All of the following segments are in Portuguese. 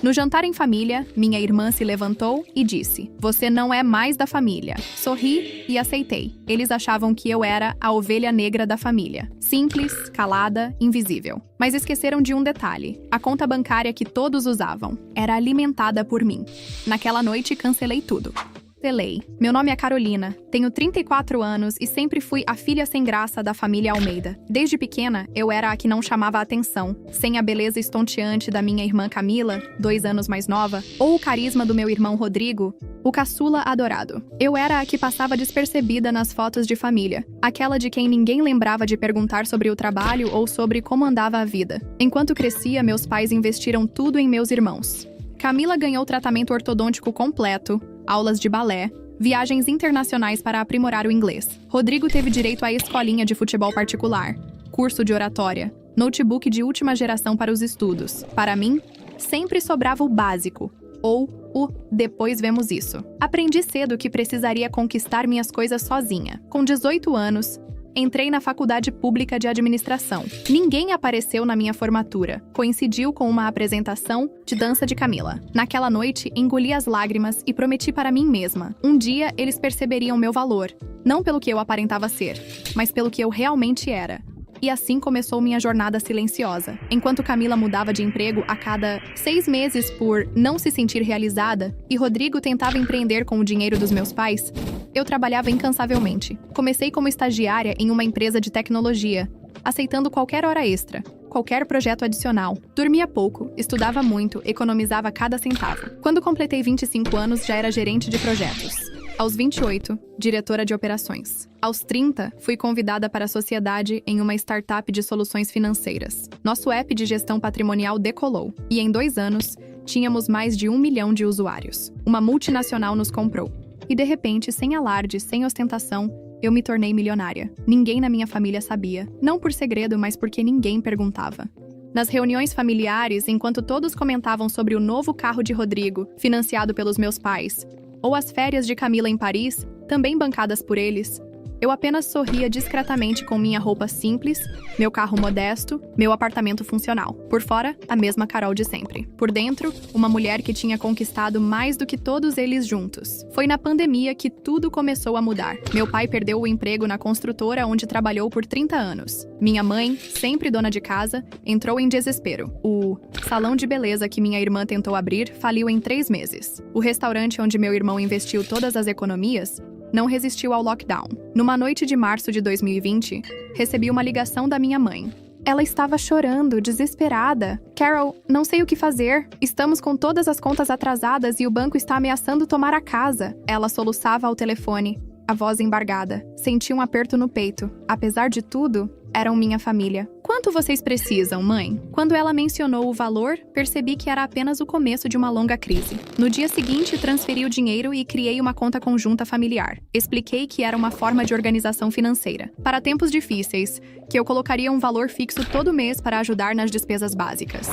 No jantar em família, minha irmã se levantou e disse: "Você não é mais da família." Sorri e aceitei. Eles achavam que eu era a ovelha negra da família. Simples, calada, invisível. Mas esqueceram de um detalhe. A conta bancária que todos usavam era alimentada por mim. Naquela noite, cancelei tudo. Delay. Meu nome é Carolina, tenho 34 anos e sempre fui a filha sem graça da família Almeida. Desde pequena, eu era a que não chamava a atenção, sem a beleza estonteante da minha irmã Camila, 2 anos mais nova, ou o carisma do meu irmão Rodrigo, o caçula adorado. Eu era a que passava despercebida nas fotos de família, aquela de quem ninguém lembrava de perguntar sobre o trabalho ou sobre como andava a vida. Enquanto crescia, meus pais investiram tudo em meus irmãos. Camila ganhou tratamento ortodôntico completo, aulas de balé, viagens internacionais para aprimorar o inglês. Rodrigo teve direito à escolinha de futebol particular, curso de oratória, notebook de última geração para os estudos. Para mim, sempre sobrava o básico, ou o "depois vemos isso." Aprendi cedo que precisaria conquistar minhas coisas sozinha. Com 18 anos, entrei na faculdade pública de administração. Ninguém apareceu na minha formatura. Coincidiu com uma apresentação de dança de Camila. Naquela noite, engoli as lágrimas e prometi para mim mesma. Um dia, eles perceberiam meu valor. Não pelo que eu aparentava ser, mas pelo que eu realmente era. E assim começou minha jornada silenciosa. Enquanto Camila mudava de emprego a cada 6 meses por não se sentir realizada e Rodrigo tentava empreender com o dinheiro dos meus pais, eu trabalhava incansavelmente. Comecei como estagiária em uma empresa de tecnologia, aceitando qualquer hora extra, qualquer projeto adicional. Dormia pouco, estudava muito, economizava cada centavo. Quando completei 25 anos, já era gerente de projetos. Aos 28, diretora de operações. Aos 30, fui convidada para a sociedade em uma startup de soluções financeiras. Nosso app de gestão patrimonial decolou. E em 2 anos, tínhamos mais de 1 milhão de usuários. Uma multinacional nos comprou. E de repente, sem alarde, sem ostentação, eu me tornei milionária. Ninguém na minha família sabia. Não por segredo, mas porque ninguém perguntava. Nas reuniões familiares, enquanto todos comentavam sobre o novo carro de Rodrigo, financiado pelos meus pais, ou as férias de Camila em Paris, também bancadas por eles, eu apenas sorria discretamente com minha roupa simples, meu carro modesto, meu apartamento funcional. Por fora, a mesma Carol de sempre. Por dentro, uma mulher que tinha conquistado mais do que todos eles juntos. Foi na pandemia que tudo começou a mudar. Meu pai perdeu o emprego na construtora onde trabalhou por 30 anos. Minha mãe, sempre dona de casa, entrou em desespero. O salão de beleza que minha irmã tentou abrir faliu em 3 meses. O restaurante onde meu irmão investiu todas as economias não resistiu ao lockdown. Numa noite de março de 2020, recebi uma ligação da minha mãe. Ela estava chorando, desesperada. "Carol, não sei o que fazer. Estamos com todas as contas atrasadas e o banco está ameaçando tomar a casa." Ela soluçava ao telefone, a voz embargada. Senti um aperto no peito. Apesar de tudo, eram minha família. "Quanto vocês precisam, mãe?" Quando ela mencionou o valor, percebi que era apenas o começo de uma longa crise. No dia seguinte, transferi o dinheiro e criei uma conta conjunta familiar. Expliquei que era uma forma de organização financeira. Para tempos difíceis, que eu colocaria um valor fixo todo mês para ajudar nas despesas básicas.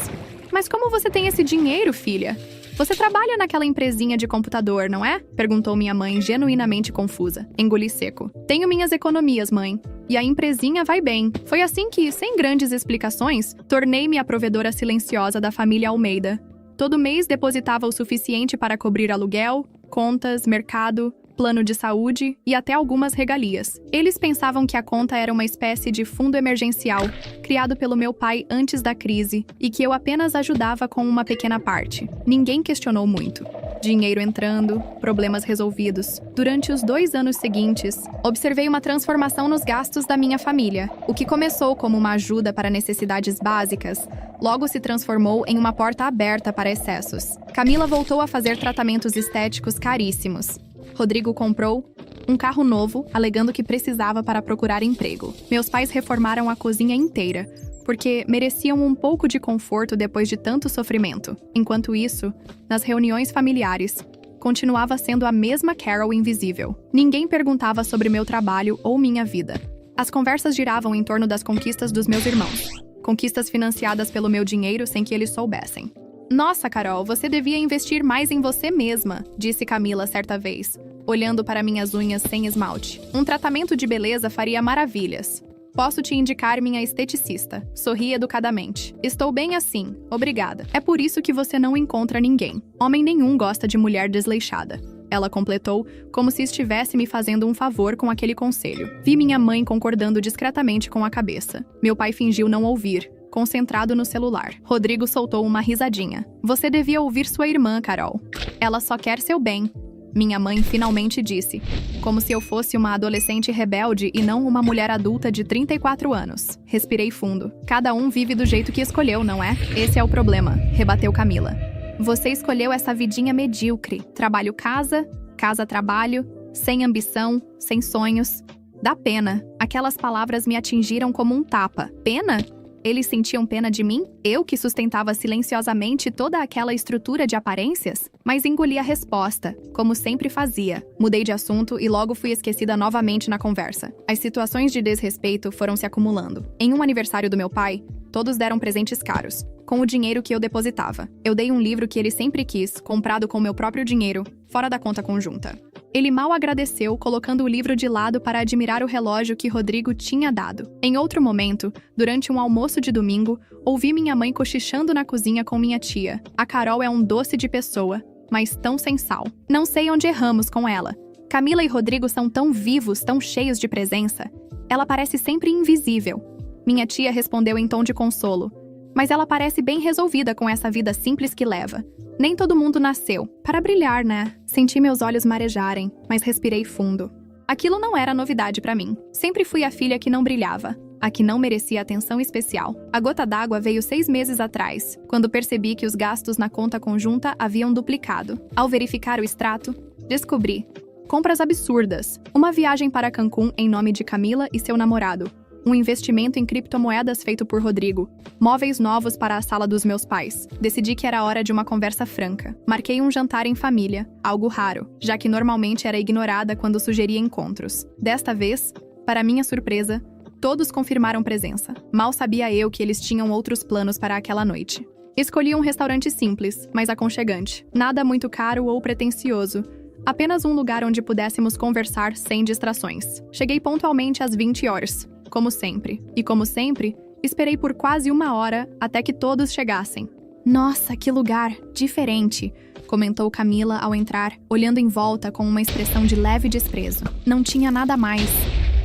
"Mas como você tem esse dinheiro, filha? Você trabalha naquela empresinha de computador, não é?" perguntou minha mãe, genuinamente confusa. Engoli seco. "Tenho minhas economias, mãe. E a empresinha vai bem." Foi assim que, sem grandes explicações, tornei-me a provedora silenciosa da família Almeida. Todo mês depositava o suficiente para cobrir aluguel, contas, mercado, plano de saúde e até algumas regalias. Eles pensavam que a conta era uma espécie de fundo emergencial, criado pelo meu pai antes da crise, e que eu apenas ajudava com uma pequena parte. Ninguém questionou muito. Dinheiro entrando, problemas resolvidos. Durante os 2 anos seguintes, observei uma transformação nos gastos da minha família. O que começou como uma ajuda para necessidades básicas, logo se transformou em uma porta aberta para excessos. Camila voltou a fazer tratamentos estéticos caríssimos. Rodrigo comprou um carro novo, alegando que precisava para procurar emprego. Meus pais reformaram a cozinha inteira, porque mereciam um pouco de conforto depois de tanto sofrimento. Enquanto isso, nas reuniões familiares, continuava sendo a mesma Carol invisível. Ninguém perguntava sobre meu trabalho ou minha vida. As conversas giravam em torno das conquistas dos meus irmãos. Conquistas financiadas pelo meu dinheiro sem que eles soubessem. "Nossa, Carol, você devia investir mais em você mesma", disse Camila certa vez, olhando para minhas unhas sem esmalte. "Um tratamento de beleza faria maravilhas." Posso te indicar minha esteticista. Sorri educadamente. Estou bem assim, obrigada. É por isso que você não encontra ninguém. Homem nenhum gosta de mulher desleixada. Ela completou, como se estivesse me fazendo um favor com aquele conselho. Vi minha mãe concordando discretamente com a cabeça. Meu pai fingiu não ouvir, concentrado no celular. Rodrigo soltou uma risadinha. Você devia ouvir sua irmã, Carol. Ela só quer seu bem. Minha mãe finalmente disse, como se eu fosse uma adolescente rebelde e não uma mulher adulta de 34 anos. Respirei fundo. Cada um vive do jeito que escolheu, não é? Esse é o problema, rebateu Camila. Você escolheu essa vidinha medíocre. Trabalho-casa, casa-trabalho, sem ambição, sem sonhos. Dá pena. Aquelas palavras me atingiram como um tapa. Pena? Eles sentiam pena de mim? Eu que sustentava silenciosamente toda aquela estrutura de aparências? Mas engoli a resposta, como sempre fazia. Mudei de assunto e logo fui esquecida novamente na conversa. As situações de desrespeito foram se acumulando. Em um aniversário do meu pai, todos deram presentes caros, com o dinheiro que eu depositava. Eu dei um livro que ele sempre quis, comprado com meu próprio dinheiro, fora da conta conjunta. Ele mal agradeceu, colocando o livro de lado para admirar o relógio que Rodrigo tinha dado. Em outro momento, durante um almoço de domingo, ouvi minha mãe cochichando na cozinha com minha tia. A Carol é um doce de pessoa, mas tão sem sal. Não sei onde erramos com ela. Camila e Rodrigo são tão vivos, tão cheios de presença. Ela parece sempre invisível. Minha tia respondeu em tom de consolo. Mas ela parece bem resolvida com essa vida simples que leva. Nem todo mundo nasceu para brilhar, né? Senti meus olhos marejarem, mas respirei fundo. Aquilo não era novidade para mim. Sempre fui a filha que não brilhava, a que não merecia atenção especial. A gota d'água veio 6 meses atrás, quando percebi que os gastos na conta conjunta haviam duplicado. Ao verificar o extrato, descobri compras absurdas. Uma viagem para Cancún em nome de Camila e seu namorado. Um investimento em criptomoedas feito por Rodrigo. Móveis novos para a sala dos meus pais. Decidi que era hora de uma conversa franca. Marquei um jantar em família, algo raro, já que normalmente era ignorada quando sugeria encontros. Desta vez, para minha surpresa, todos confirmaram presença. Mal sabia eu que eles tinham outros planos para aquela noite. Escolhi um restaurante simples, mas aconchegante. Nada muito caro ou pretensioso. Apenas um lugar onde pudéssemos conversar sem distrações. Cheguei pontualmente às 20 horas. Como sempre. E como sempre, esperei por quase 1 hora até que todos chegassem. Nossa, que lugar diferente, comentou Camila ao entrar, olhando em volta com uma expressão de leve desprezo. Não tinha nada mais.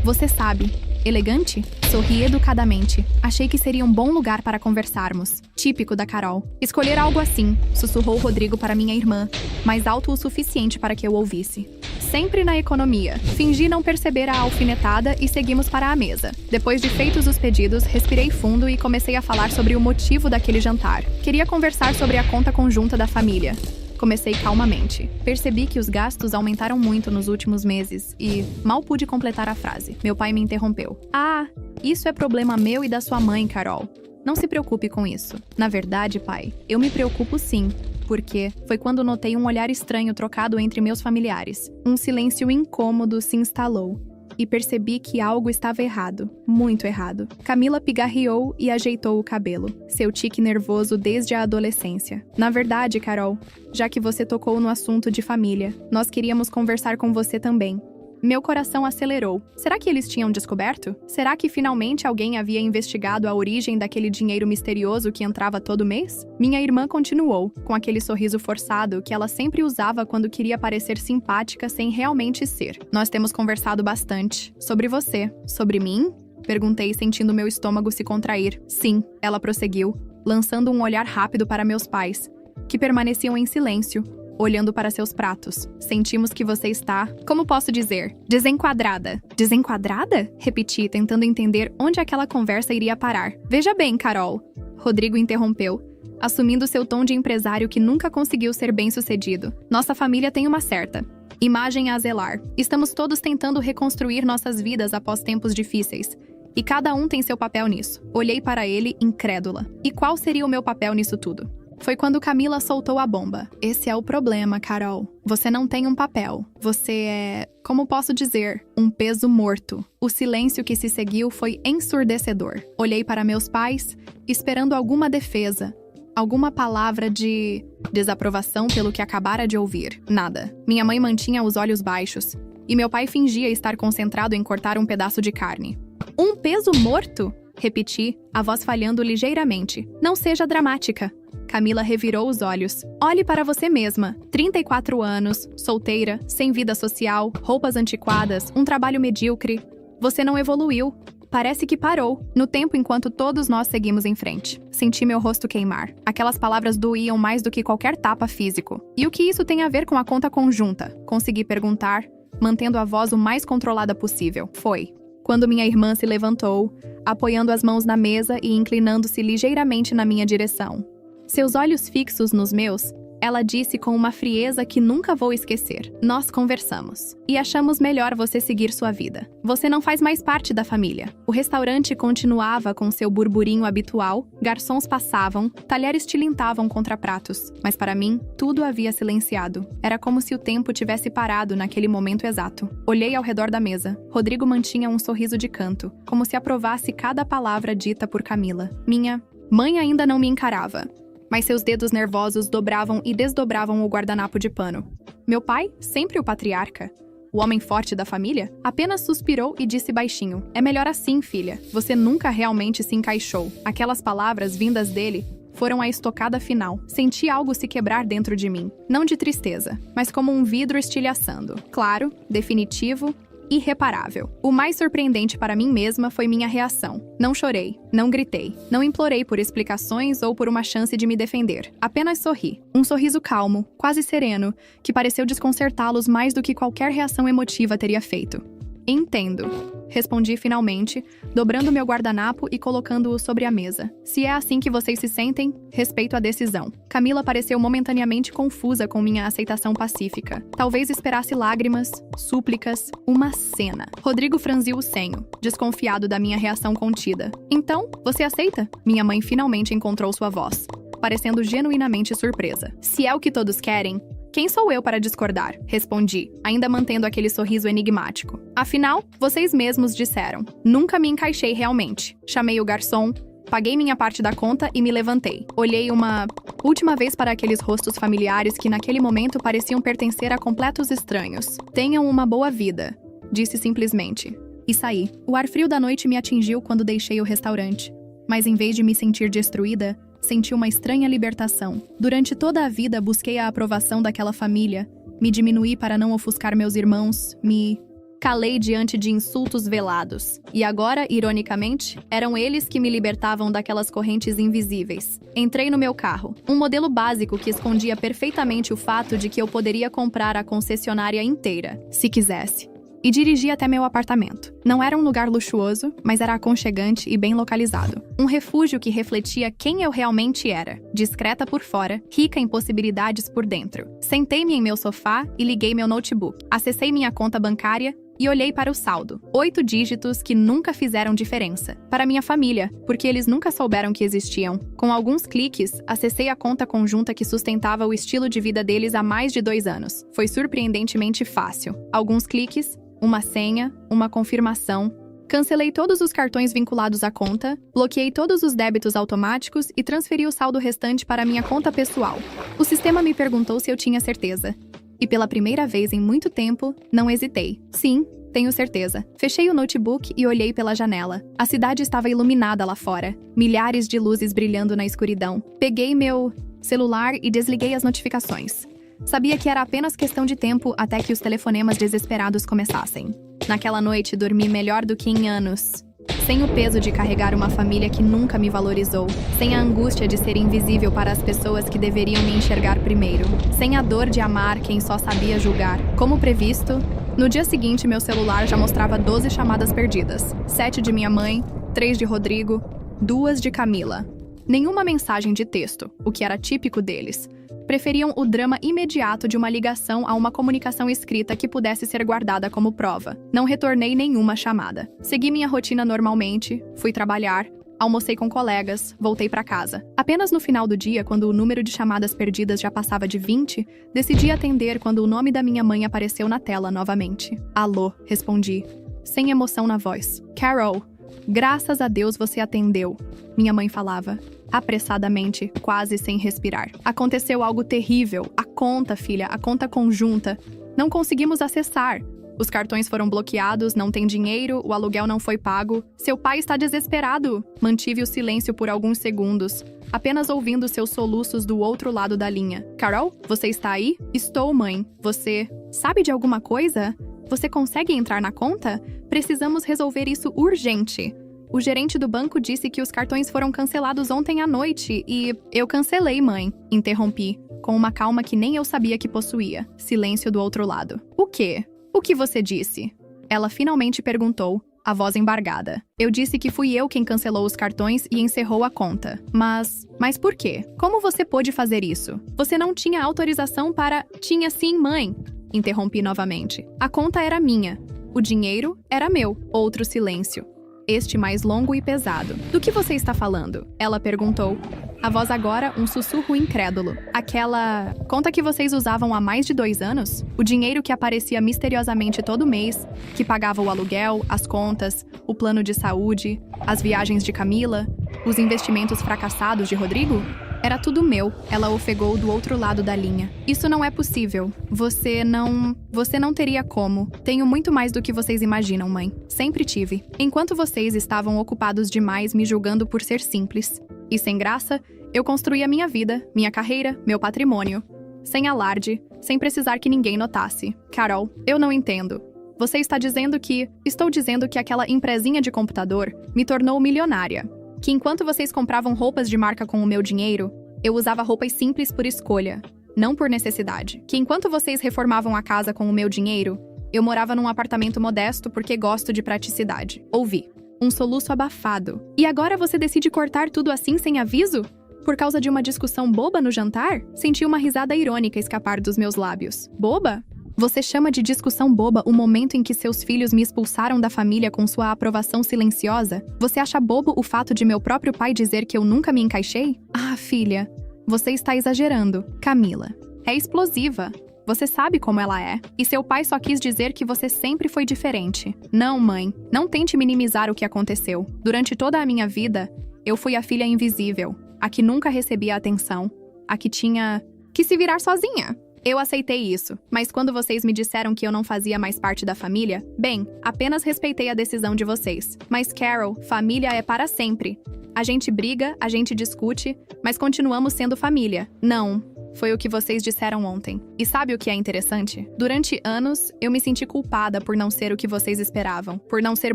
Você sabe, elegante? Sorri educadamente. Achei que seria um bom lugar para conversarmos. Típico da Carol. Escolher algo assim, sussurrou Rodrigo para minha irmã, mais alto o suficiente para que eu ouvisse. Sempre na economia. Fingi não perceber a alfinetada e seguimos para a mesa. Depois de feitos os pedidos, respirei fundo e comecei a falar sobre o motivo daquele jantar. Queria conversar sobre a conta conjunta da família. Comecei calmamente. Percebi que os gastos aumentaram muito nos últimos meses e mal pude completar a frase. Meu pai me interrompeu. Ah, isso é problema meu e da sua mãe, Carol. Não se preocupe com isso. Na verdade, pai, eu me preocupo sim. Porque foi quando notei um olhar estranho trocado entre meus familiares. Um silêncio incômodo se instalou. E percebi que algo estava errado. Muito errado. Camila pigarreou e ajeitou o cabelo. Seu tique nervoso desde a adolescência. Na verdade, Carol, já que você tocou no assunto de família, nós queríamos conversar com você também. Meu coração acelerou. Será que eles tinham descoberto? Será que finalmente alguém havia investigado a origem daquele dinheiro misterioso que entrava todo mês? Minha irmã continuou, com aquele sorriso forçado que ela sempre usava quando queria parecer simpática sem realmente ser. Nós temos conversado bastante. Sobre você. Sobre mim? Perguntei, sentindo meu estômago se contrair. Sim, ela prosseguiu, lançando um olhar rápido para meus pais, que permaneciam em silêncio, olhando para seus pratos. Sentimos que você está, como posso dizer, desenquadrada. Desenquadrada? Repeti, tentando entender onde aquela conversa iria parar. Veja bem, Carol. Rodrigo interrompeu, assumindo seu tom de empresário que nunca conseguiu ser bem-sucedido. Nossa família tem uma certa imagem a zelar. Estamos todos tentando reconstruir nossas vidas após tempos difíceis. E cada um tem seu papel nisso. Olhei para ele, incrédula. E qual seria o meu papel nisso tudo? Foi quando Camila soltou a bomba. Esse é o problema, Carol. Você não tem um papel. Você é, como posso dizer, um peso morto. O silêncio que se seguiu foi ensurdecedor. Olhei para meus pais, esperando alguma defesa, alguma palavra de desaprovação pelo que acabara de ouvir. Nada. Minha mãe mantinha os olhos baixos, e meu pai fingia estar concentrado em cortar um pedaço de carne. Um peso morto? Repeti, a voz falhando ligeiramente. Não seja dramática. Camila revirou os olhos. Olhe para você mesma. 34 anos, solteira, sem vida social, roupas antiquadas, um trabalho medíocre. Você não evoluiu. Parece que parou, no tempo enquanto todos nós seguimos em frente. Senti meu rosto queimar. Aquelas palavras doíam mais do que qualquer tapa físico. E o que isso tem a ver com a conta conjunta? Consegui perguntar, mantendo a voz o mais controlada possível. Foi quando minha irmã se levantou, apoiando as mãos na mesa e inclinando-se ligeiramente na minha direção. Seus olhos fixos nos meus, ela disse com uma frieza que nunca vou esquecer. Nós conversamos. E achamos melhor você seguir sua vida. Você não faz mais parte da família. O restaurante continuava com seu burburinho habitual, garçons passavam, talheres tilintavam contra pratos. Mas para mim, tudo havia silenciado. Era como se o tempo tivesse parado naquele momento exato. Olhei ao redor da mesa. Rodrigo mantinha um sorriso de canto, como se aprovasse cada palavra dita por Camila. Minha mãe ainda não me encarava, mas seus dedos nervosos dobravam e desdobravam o guardanapo de pano. Meu pai, sempre o patriarca, o homem forte da família, apenas suspirou e disse baixinho: "É melhor assim, filha. Você nunca realmente se encaixou." Aquelas palavras vindas dele foram a estocada final. Senti algo se quebrar dentro de mim. Não de tristeza, mas como um vidro estilhaçando. Claro, definitivo, irreparável. O mais surpreendente para mim mesma foi minha reação. Não chorei, não gritei, não implorei por explicações ou por uma chance de me defender. Apenas sorri. Um sorriso calmo, quase sereno, que pareceu desconcertá-los mais do que qualquer reação emotiva teria feito. Entendo, respondi finalmente, dobrando meu guardanapo e colocando-o sobre a mesa. Se é assim que vocês se sentem, respeito a decisão. Camila pareceu momentaneamente confusa com minha aceitação pacífica. Talvez esperasse lágrimas, súplicas, uma cena. Rodrigo franziu o senho, desconfiado da minha reação contida. Então, você aceita? Minha mãe finalmente encontrou sua voz, parecendo genuinamente surpresa. Se é o que todos querem, quem sou eu para discordar? Respondi, ainda mantendo aquele sorriso enigmático. Afinal, vocês mesmos disseram. Nunca me encaixei realmente. Chamei o garçom, paguei minha parte da conta e me levantei. Olhei uma última vez para aqueles rostos familiares que naquele momento pareciam pertencer a completos estranhos. Tenham uma boa vida, disse simplesmente. E saí. O ar frio da noite me atingiu quando deixei o restaurante. Mas em vez de me sentir destruída, senti uma estranha libertação. Durante toda a vida busquei a aprovação daquela família, me diminuí para não ofuscar meus irmãos, me calei diante de insultos velados. E agora, ironicamente, eram eles que me libertavam daquelas correntes invisíveis. Entrei no meu carro, um modelo básico que escondia perfeitamente o fato de que eu poderia comprar a concessionária inteira, se quisesse. E dirigi até meu apartamento. Não era um lugar luxuoso, mas era aconchegante e bem localizado. Um refúgio que refletia quem eu realmente era. Discreta por fora, rica em possibilidades por dentro. Sentei-me em meu sofá e liguei meu notebook. Acessei minha conta bancária e olhei para o saldo. 8 dígitos que nunca fizeram diferença. Para minha família, porque eles nunca souberam que existiam. Com alguns cliques, acessei a conta conjunta que sustentava o estilo de vida deles há mais de 2 anos. Foi surpreendentemente fácil. Alguns cliques, uma senha, uma confirmação. Cancelei todos os cartões vinculados à conta, bloqueei todos os débitos automáticos e transferi o saldo restante para minha conta pessoal. O sistema me perguntou se eu tinha certeza. E pela primeira vez em muito tempo, não hesitei. Sim, tenho certeza. Fechei o notebook e olhei pela janela. A cidade estava iluminada lá fora, milhares de luzes brilhando na escuridão. Peguei meu celular e desliguei as notificações. Sabia que era apenas questão de tempo até que os telefonemas desesperados começassem. Naquela noite, dormi melhor do que em anos. Sem o peso de carregar uma família que nunca me valorizou. Sem a angústia de ser invisível para as pessoas que deveriam me enxergar primeiro. Sem a dor de amar quem só sabia julgar. Como previsto, no dia seguinte meu celular já mostrava 12 chamadas perdidas. 7 de minha mãe, 3 de Rodrigo, 2 de Camila. Nenhuma mensagem de texto, o que era típico deles. Preferiam o drama imediato de uma ligação a uma comunicação escrita que pudesse ser guardada como prova. Não retornei nenhuma chamada. Segui minha rotina normalmente, fui trabalhar, almocei com colegas, voltei para casa. Apenas no final do dia, quando o número de chamadas perdidas já passava de 20, decidi atender quando o nome da minha mãe apareceu na tela novamente. Alô, respondi, sem emoção na voz. Carol, graças a Deus você atendeu, minha mãe falava, apressadamente, quase sem respirar. Aconteceu algo terrível. A conta, filha, a conta conjunta. Não conseguimos acessar. Os cartões foram bloqueados, não tem dinheiro, o aluguel não foi pago. Seu pai está desesperado. Mantive o silêncio por alguns segundos, apenas ouvindo seus soluços do outro lado da linha. Carol, você está aí? Estou, mãe. Você sabe de alguma coisa? Você consegue entrar na conta? Precisamos resolver isso urgente. O gerente do banco disse que os cartões foram cancelados ontem à noite e... Eu cancelei, mãe. Interrompi, com uma calma que nem eu sabia que possuía. Silêncio do outro lado. O quê? O que você disse? Ela finalmente perguntou, a voz embargada. Eu disse que fui eu quem cancelou os cartões e encerrou a conta. Mas por quê? Como você pôde fazer isso? Você não tinha autorização para... Tinha sim, mãe. Interrompi novamente. A conta era minha. O dinheiro era meu. Outro silêncio. Este mais longo e pesado. Do que você está falando? Ela perguntou. A voz agora um sussurro incrédulo. Aquela conta que vocês usavam há mais de 2 anos? O dinheiro que aparecia misteriosamente todo mês, que pagava o aluguel, as contas, o plano de saúde, as viagens de Camila, os investimentos fracassados de Rodrigo? Era tudo meu, ela ofegou do outro lado da linha. Isso não é possível. Você não teria como. Tenho muito mais do que vocês imaginam, mãe. Sempre tive. Enquanto vocês estavam ocupados demais me julgando por ser simples e sem graça, eu construí a minha vida, minha carreira, meu patrimônio. Sem alarde, sem precisar que ninguém notasse. Carol, eu não entendo. Você está dizendo que... Estou dizendo que aquela empresinha de computador me tornou milionária. Que enquanto vocês compravam roupas de marca com o meu dinheiro, eu usava roupas simples por escolha, não por necessidade. Que enquanto vocês reformavam a casa com o meu dinheiro, eu morava num apartamento modesto porque gosto de praticidade. Ouvi. Um soluço abafado. E agora você decide cortar tudo assim sem aviso? Por causa de uma discussão boba no jantar? Senti uma risada irônica escapar dos meus lábios. Boba? Você chama de discussão boba o momento em que seus filhos me expulsaram da família com sua aprovação silenciosa? Você acha bobo o fato de meu próprio pai dizer que eu nunca me encaixei? Ah, filha, você está exagerando. Camila, é explosiva. Você sabe como ela é. E seu pai só quis dizer que você sempre foi diferente. Não, mãe, não tente minimizar o que aconteceu. Durante toda a minha vida, eu fui a filha invisível, a que nunca recebia atenção, a que tinha que se virar sozinha. Eu aceitei isso, mas quando vocês me disseram que eu não fazia mais parte da família, bem, apenas respeitei a decisão de vocês. Mas Carol, família é para sempre. A gente briga, a gente discute, mas continuamos sendo família. Não, foi o que vocês disseram ontem. E sabe o que é interessante? Durante anos, eu me senti culpada por não ser o que vocês esperavam, por não ser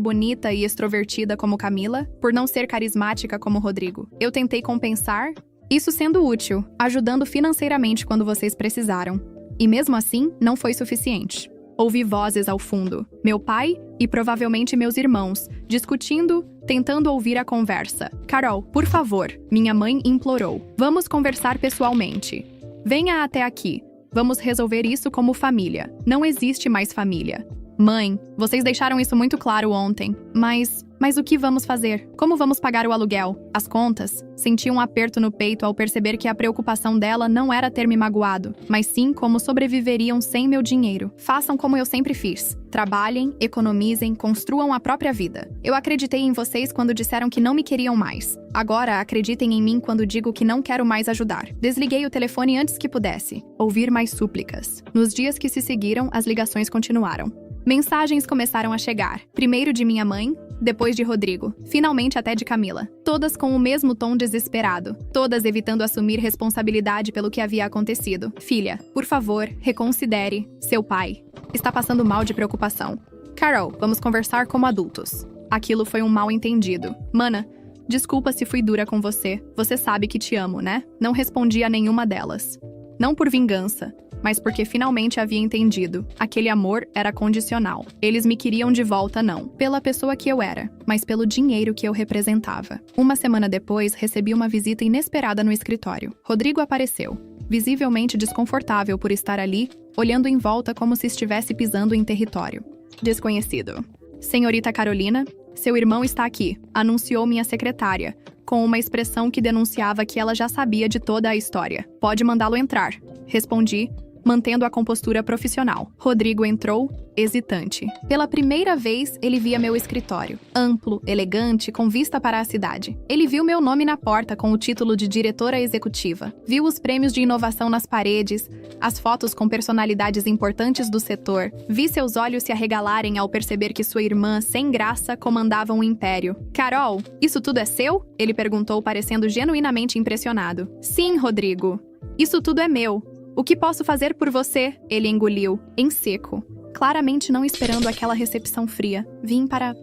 bonita e extrovertida como Camila, por não ser carismática como Rodrigo. Eu tentei compensar, isso sendo útil, ajudando financeiramente quando vocês precisaram. E mesmo assim, não foi suficiente. Ouvi vozes ao fundo, meu pai e provavelmente meus irmãos, discutindo, tentando ouvir a conversa. Carol, por favor, minha mãe implorou. Vamos conversar pessoalmente. Venha até aqui. Vamos resolver isso como família. Não existe mais família. Mãe, vocês deixaram isso muito claro ontem. Mas o que vamos fazer? Como vamos pagar o aluguel? As contas? Senti um aperto no peito ao perceber que a preocupação dela não era ter me magoado, mas sim como sobreviveriam sem meu dinheiro. Façam como eu sempre fiz. Trabalhem, economizem, construam a própria vida. Eu acreditei em vocês quando disseram que não me queriam mais. Agora, acreditem em mim quando digo que não quero mais ajudar. Desliguei o telefone antes que pudesse ouvir mais súplicas. Nos dias que se seguiram, as ligações continuaram. Mensagens começaram a chegar, primeiro de minha mãe, depois de Rodrigo, finalmente até de Camila. Todas com o mesmo tom desesperado, todas evitando assumir responsabilidade pelo que havia acontecido. Filha, por favor, reconsidere. Seu pai está passando mal de preocupação. Carol, vamos conversar como adultos. Aquilo foi um mal-entendido. Mana, desculpa se fui dura com você. Você sabe que te amo, né? Não respondi a nenhuma delas. Não por vingança, mas porque finalmente havia entendido. Aquele amor era condicional. Eles me queriam de volta não pela pessoa que eu era, mas pelo dinheiro que eu representava. Uma semana depois, recebi uma visita inesperada no escritório. Rodrigo apareceu, visivelmente desconfortável por estar ali, olhando em volta como se estivesse pisando em território desconhecido. Senhorita Carolina, seu irmão está aqui, anunciou minha secretária, com uma expressão que denunciava que ela já sabia de toda a história. Pode mandá-lo entrar, respondi, mantendo a compostura profissional. Rodrigo entrou, hesitante. Pela primeira vez, ele via meu escritório. Amplo, elegante, com vista para a cidade. Ele viu meu nome na porta com o título de diretora executiva. Viu os prêmios de inovação nas paredes, as fotos com personalidades importantes do setor. Vi seus olhos se arregalarem ao perceber que sua irmã, sem graça, comandava um império. Carol, isso tudo é seu? Ele perguntou, parecendo genuinamente impressionado. Sim, Rodrigo. Isso tudo é meu. O que posso fazer por você? Ele engoliu, em seco. Claramente não esperando aquela recepção fria. Vim para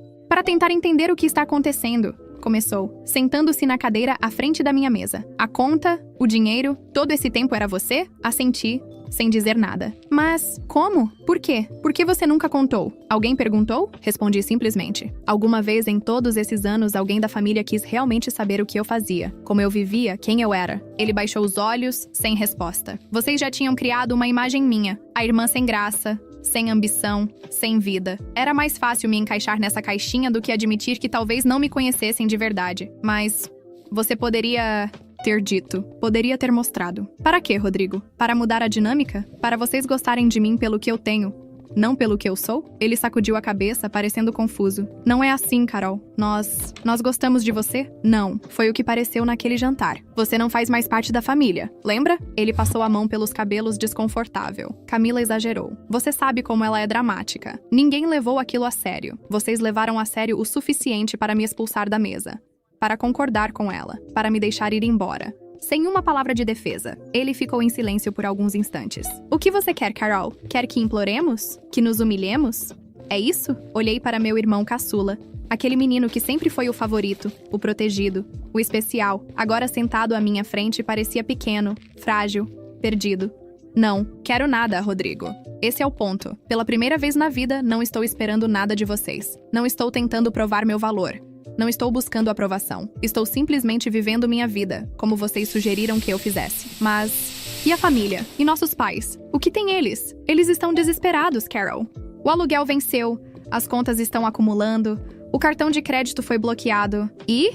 tentar entender o que está acontecendo. Começou, sentando-se na cadeira à frente da minha mesa. A conta, o dinheiro, todo esse tempo era você? Assenti, sem dizer nada. Mas como? Por quê? Por que você nunca contou? Alguém perguntou? Respondi simplesmente. Alguma vez em todos esses anos, alguém da família quis realmente saber o que eu fazia, como eu vivia, quem eu era. Ele baixou os olhos, sem resposta. Vocês já tinham criado uma imagem minha. A irmã sem graça, sem ambição, sem vida. Era mais fácil me encaixar nessa caixinha do que admitir que talvez não me conhecessem de verdade. Mas você poderia ter dito, poderia ter mostrado. Para quê, Rodrigo? Para mudar a dinâmica? Para vocês gostarem de mim pelo que eu tenho, não pelo que eu sou? Ele sacudiu a cabeça, parecendo confuso. Não é assim, Carol. Nós gostamos de você? Não. Foi o que pareceu naquele jantar. Você não faz mais parte da família, lembra? Ele passou a mão pelos cabelos, desconfortável. Camila exagerou. Você sabe como ela é dramática. Ninguém levou aquilo a sério. Vocês levaram a sério o suficiente para me expulsar da mesa. Para concordar com ela. Para me deixar ir embora. Sem uma palavra de defesa, ele ficou em silêncio por alguns instantes. O que você quer, Carol? Quer que imploremos? Que nos humilhemos? É isso? Olhei para meu irmão caçula. Aquele menino que sempre foi o favorito, o protegido, o especial, agora sentado à minha frente parecia pequeno, frágil, perdido. Não, quero nada, Rodrigo. Esse é o ponto. Pela primeira vez na vida, não estou esperando nada de vocês. Não estou tentando provar meu valor. Não estou buscando aprovação. Estou simplesmente vivendo minha vida, como vocês sugeriram que eu fizesse. Mas... e a família? E nossos pais? O que tem eles? Eles estão desesperados, Carol. O aluguel venceu, as contas estão acumulando, o cartão de crédito foi bloqueado. E?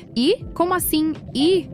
Como assim?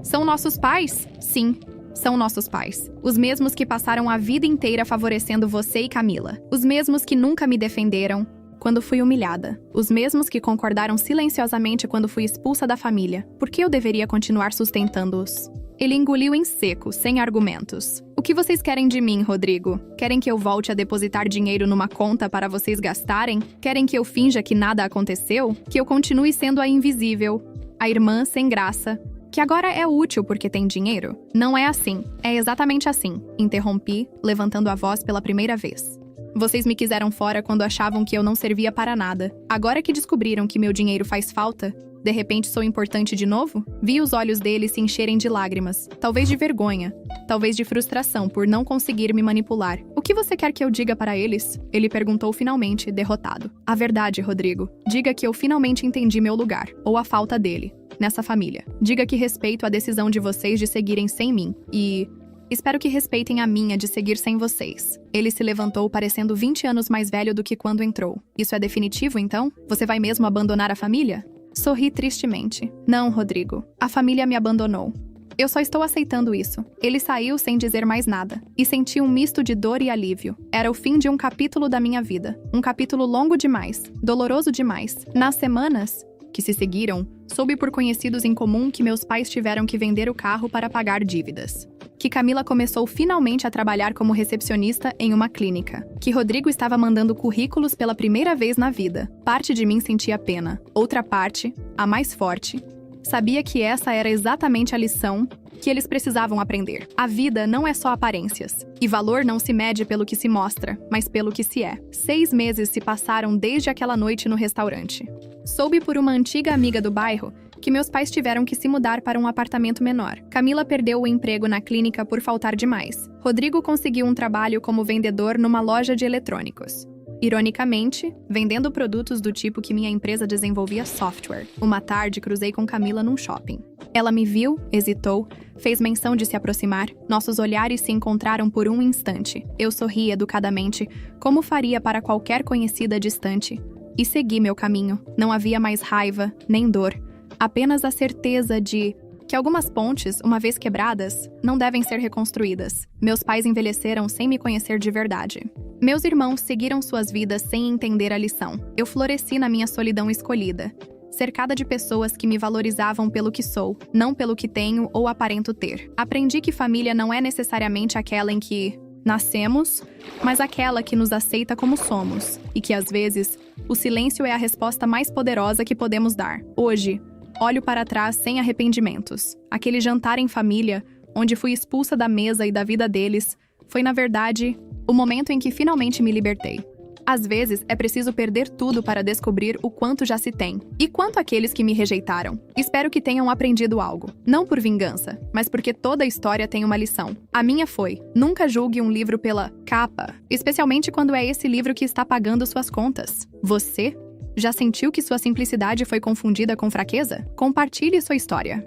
São nossos pais? Sim, são nossos pais. Os mesmos que passaram a vida inteira favorecendo você e Camila. Os mesmos que nunca me defenderam quando fui humilhada. Os mesmos que concordaram silenciosamente quando fui expulsa da família. Por que eu deveria continuar sustentando-os? Ele engoliu em seco, sem argumentos. O que vocês querem de mim, Rodrigo? Querem que eu volte a depositar dinheiro numa conta para vocês gastarem? Querem que eu finja que nada aconteceu? Que eu continue sendo a invisível, a irmã sem graça, que agora é útil porque tem dinheiro? Não é assim. É exatamente assim. Interrompi, levantando a voz pela primeira vez. Vocês me quiseram fora quando achavam que eu não servia para nada. Agora que descobriram que meu dinheiro faz falta, de repente sou importante de novo? Vi os olhos dele se encherem de lágrimas. Talvez de vergonha. Talvez de frustração por não conseguir me manipular. O que você quer que eu diga para eles? Ele perguntou finalmente, derrotado. A verdade, Rodrigo. Diga que eu finalmente entendi meu lugar, ou a falta dele, nessa família. Diga que respeito a decisão de vocês de seguirem sem mim. E... espero que respeitem a minha de seguir sem vocês. Ele se levantou parecendo 20 anos mais velho do que quando entrou. Isso é definitivo, então? Você vai mesmo abandonar a família? Sorri tristemente. Não, Rodrigo. A família me abandonou. Eu só estou aceitando isso. Ele saiu sem dizer mais nada. E senti um misto de dor e alívio. Era o fim de um capítulo da minha vida. Um capítulo longo demais. Doloroso demais. Nas semanas que se seguiram, soube por conhecidos em comum que meus pais tiveram que vender o carro para pagar dívidas. Que Camila começou finalmente a trabalhar como recepcionista em uma clínica. Que Rodrigo estava mandando currículos pela primeira vez na vida. Parte de mim sentia pena. Outra parte, a mais forte, sabia que essa era exatamente a lição que eles precisavam aprender. A vida não é só aparências. E valor não se mede pelo que se mostra, mas pelo que se é. 6 meses se passaram desde aquela noite no restaurante. Soube por uma antiga amiga do bairro que meus pais tiveram que se mudar para um apartamento menor. Camila perdeu o emprego na clínica por faltar demais. Rodrigo conseguiu um trabalho como vendedor numa loja de eletrônicos. Ironicamente, vendendo produtos do tipo que minha empresa desenvolvia software. Uma tarde, cruzei com Camila num shopping. Ela me viu, hesitou, fez menção de se aproximar. Nossos olhares se encontraram por um instante. Eu sorri educadamente, como faria para qualquer conhecida distante. E segui meu caminho. Não havia mais raiva, nem dor. Apenas a certeza de que algumas pontes, uma vez quebradas, não devem ser reconstruídas. Meus pais envelheceram sem me conhecer de verdade. Meus irmãos seguiram suas vidas sem entender a lição. Eu floresci na minha solidão escolhida, cercada de pessoas que me valorizavam pelo que sou, não pelo que tenho ou aparento ter. Aprendi que família não é necessariamente aquela em que nascemos, mas aquela que nos aceita como somos, e que, às vezes, o silêncio é a resposta mais poderosa que podemos dar. Hoje, olho para trás sem arrependimentos. Aquele jantar em família, onde fui expulsa da mesa e da vida deles, foi, na verdade, o momento em que finalmente me libertei. Às vezes, é preciso perder tudo para descobrir o quanto já se tem. E quanto àqueles que me rejeitaram? Espero que tenham aprendido algo. Não por vingança, mas porque toda história tem uma lição. A minha foi: nunca julgue um livro pela capa, especialmente quando é esse livro que está pagando suas contas. Você já sentiu que sua simplicidade foi confundida com fraqueza? Compartilhe sua história.